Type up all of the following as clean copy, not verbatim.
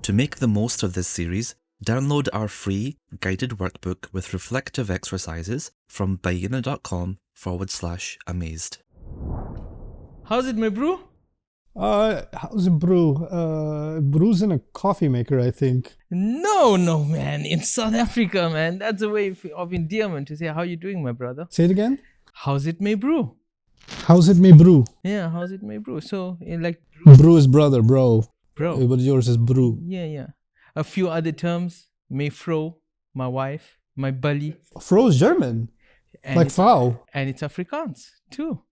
To make the most of this series, download our free guided workbook with reflective exercises from bayyinah.com/amazed. How's it, my bro? How's it brew? Brew's in a coffee maker, I think. No, man. In South Africa, man. That's a way of endearment to say, how you doing, my brother? Say it again. How's it, my brew? How's it, me brew? Yeah, how's it, my brew? So, like... Brew is brother, bro. But yours is brew. Yeah. A few other terms. My fro, my wife, my bully. Fro is German. And like Frau. And it's Afrikaans, too.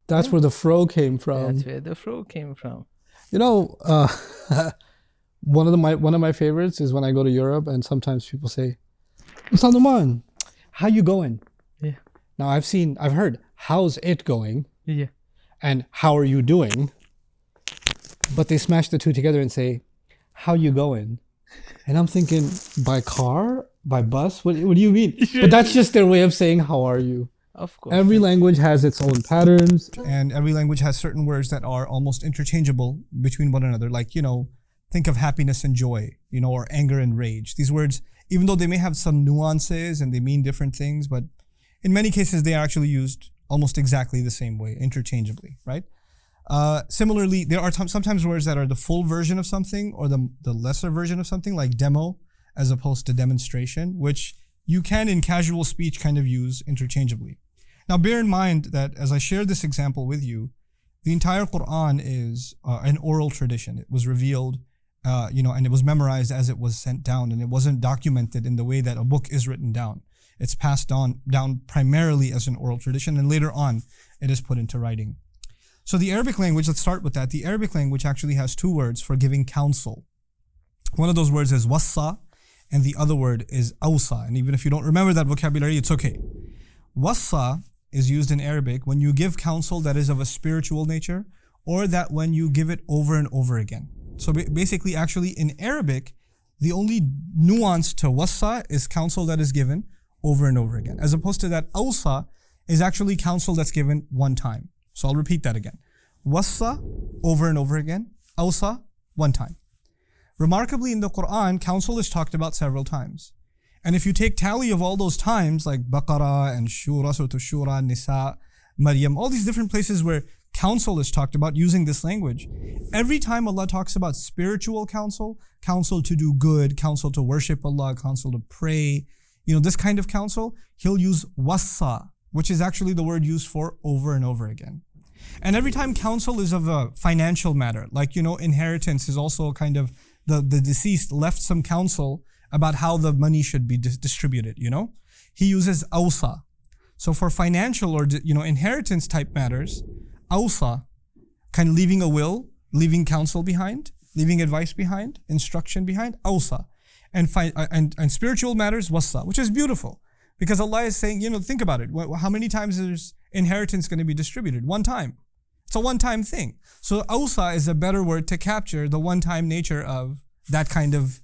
That's where the fro came from. That's where the fro came from. You know, one of my favorites is when I go to Europe and sometimes people say, Ustadh Nouman, how you going? Yeah. Now I've heard, how's it going? Yeah. And how are you doing? But they smash the two together and say, how you going? And I'm thinking, by car? By bus? What do you mean? But that's just their way of saying, how are you? Of course. Every language has its own patterns, and every language has certain words that are almost interchangeable between one another. Like, think of happiness and joy, or anger and rage. These words, even though they may have some nuances and they mean different things, but in many cases they are actually used almost exactly the same way, interchangeably, right? Similarly, there are sometimes words that are the full version of something or the lesser version of something, like demo as opposed to demonstration, which you can in casual speech kind of use interchangeably. Now, bear in mind that as I share this example with you, the entire Quran is an oral tradition. It was revealed, and it was memorized as it was sent down, and it wasn't documented in the way that a book is written down. It's passed down primarily as an oral tradition, and later on, it is put into writing. So the Arabic language, let's start with that. The Arabic language actually has two words for giving counsel. One of those words is wassa, and the other word is awsa. And even if you don't remember that vocabulary, it's okay. Wassa is used in Arabic when you give counsel that is of a spiritual nature, or that when you give it over and over again. So basically, actually in Arabic, the only nuance to wassa is counsel that is given over and over again, as opposed to that awsa is actually counsel that's given one time. So I'll repeat that again. Wassa, over and over again. Awsa, one time. Remarkably, in the Quran, counsel is talked about several times. And if you take tally of all those times, like Baqarah and Shura, Surah Shura, Nisa, Maryam, all these different places where counsel is talked about using this language, every time Allah talks about spiritual counsel, counsel to do good, counsel to worship Allah, counsel to pray, this kind of counsel, He'll use wassa, which is actually the word used for over and over again. And every time counsel is of a financial matter, like, inheritance is also kind of the deceased left some counsel about how the money should be distributed, He uses awsa. So for financial or, inheritance type matters, awsa, kind of leaving a will, leaving counsel behind, leaving advice behind, instruction behind, awsa. And spiritual matters, wassa, which is beautiful. Because Allah is saying, think about it. How many times is inheritance going to be distributed? One time. It's a one-time thing. So awsa is a better word to capture the one-time nature of that kind of,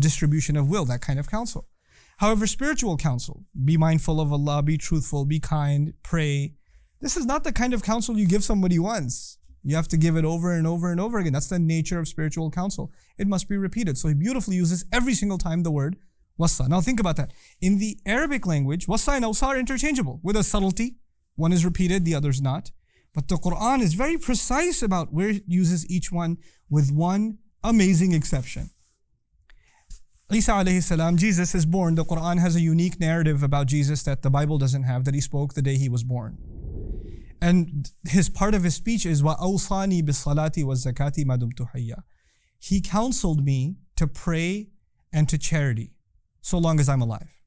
distribution of will, that kind of counsel. However, spiritual counsel, be mindful of Allah, be truthful, be kind, pray. This is not the kind of counsel you give somebody once. You have to give it over and over and over again. That's the nature of spiritual counsel. It must be repeated. So he beautifully uses every single time the word wassa. Now think about that. In the Arabic language, wassa and awsa are interchangeable with a subtlety. One is repeated, the other is not. But the Quran is very precise about where it uses each one, with one amazing exception. Isa alayhi salam, Jesus is born. The Quran has a unique narrative about Jesus that the Bible doesn't have, that he spoke the day he was born. And part of his speech is وَأَوْصَانِي بِالصَّلَاةِ وَالزَّكَاةِ مَا دُمْتُ حَيًّا. He counseled me to pray and to charity so long as I'm alive.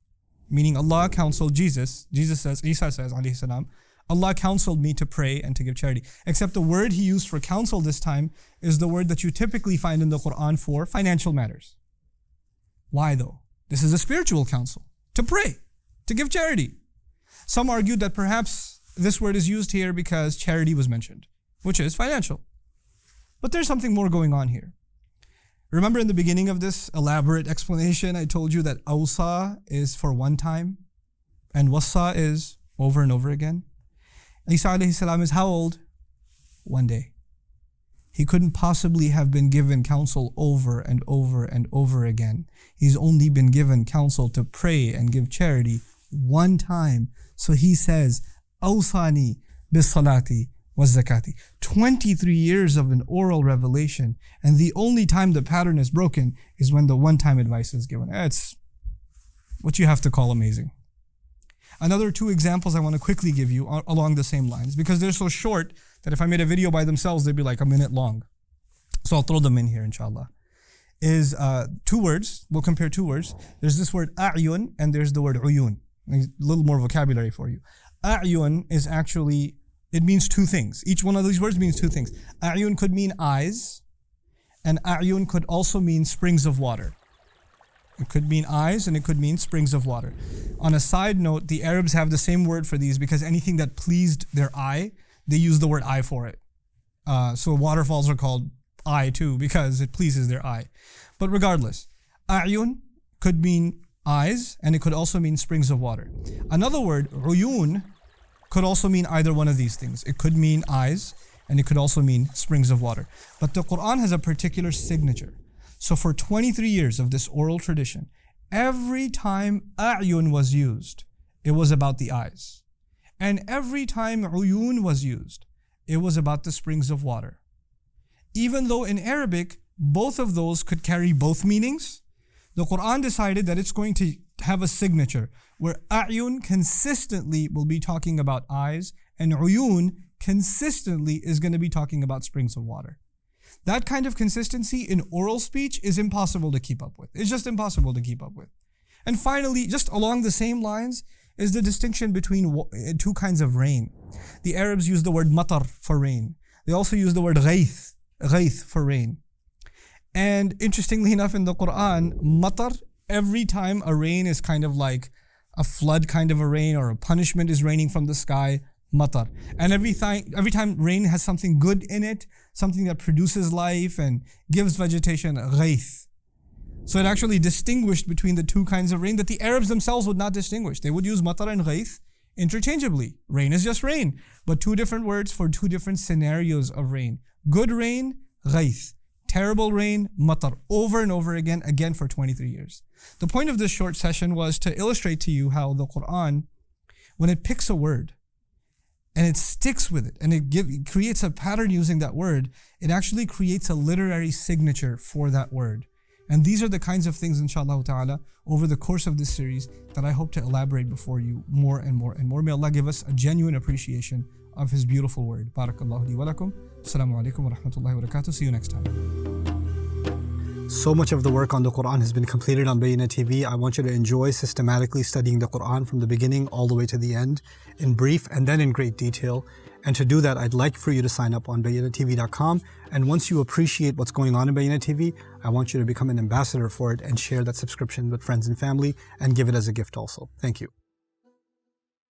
Meaning Allah counseled Jesus. Isa says, alayhi salam, Allah counseled me to pray and to give charity. Except the word he used for counsel this time is the word that you typically find in the Quran for financial matters. Why though? This is a spiritual counsel. To pray, to give charity. Some argued that perhaps this word is used here because charity was mentioned, which is financial. But there's something more going on here. Remember in the beginning of this elaborate explanation, I told you that awsa is for one time and wassa is over and over again. Isa alayhi salam is how old? One day. He couldn't possibly have been given counsel over and over and over again. He's only been given counsel to pray and give charity one time. So he says, Awsani bis salati was zakati. 23 years of an oral revelation, and the only time the pattern is broken is when the one-time advice is given. It's what you have to call amazing. Another 2 examples I want to quickly give you are along the same lines, because they're so short that if I made a video by themselves, they'd be like a minute long. So I'll throw them in here, inshallah. Is 2 words. We'll compare 2 words. There's this word a'yun, and there's the word uyun. A little more vocabulary for you. A'yun is actually, it means 2 things. Each one of these words means 2 things. A'yun could mean eyes, and a'yun could also mean springs of water. It could mean eyes, and it could mean springs of water. On a side note, the Arabs have the same word for these because anything that pleased their eye, they use the word eye for it. So waterfalls are called eye too because it pleases their eye. But regardless, a'yun could mean eyes, and it could also mean springs of water. Another word, uyun, could also mean either one of these things. It could mean eyes, and it could also mean springs of water. But the Quran has a particular signature. So for 23 years of this oral tradition, every time a'yun was used, it was about the eyes. And every time uyun was used, it was about the springs of water. Even though in Arabic, both of those could carry both meanings, the Quran decided that it's going to have a signature where a'yun consistently will be talking about eyes, and uyun consistently is going to be talking about springs of water. That kind of consistency in oral speech is impossible to keep up with. It's just impossible to keep up with. And finally, just along the same lines, is the distinction between 2 kinds of rain. The Arabs use the word matar for rain. They also use the word ghayth for rain. And interestingly enough, in the Quran, matar, every time a rain is kind of like a flood kind of a rain, or a punishment is raining from the sky, matar. And every time rain has something good in it, something that produces life and gives vegetation, ghayth. So it actually distinguished between the 2 kinds of rain that the Arabs themselves would not distinguish. They would use matar and ghayth interchangeably. Rain is just rain, but 2 different words for 2 different scenarios of rain. Good rain, ghayth. Terrible rain, matar. Over and over again for 23 years. The point of this short session was to illustrate to you how the Quran, when it picks a word, and it sticks with it, and it creates a pattern using that word, it actually creates a literary signature for that word. And these are the kinds of things, inshallah ta'ala, over the course of this series that I hope to elaborate before you more and more and more. May Allah give us a genuine appreciation of His beautiful word. Barakallahu li wa lakum. Assalamu alaikum wa rahmatullahi wa barakatuh. See you next time. So much of the work on the Quran has been completed on Bayyinah TV. I want you to enjoy systematically studying the Quran from the beginning all the way to the end, in brief and then in great detail. And to do that, I'd like for you to sign up on BayyinahTV.com. And once you appreciate what's going on in Bayyinah TV, I want you to become an ambassador for it and share that subscription with friends and family and give it as a gift also. Thank you.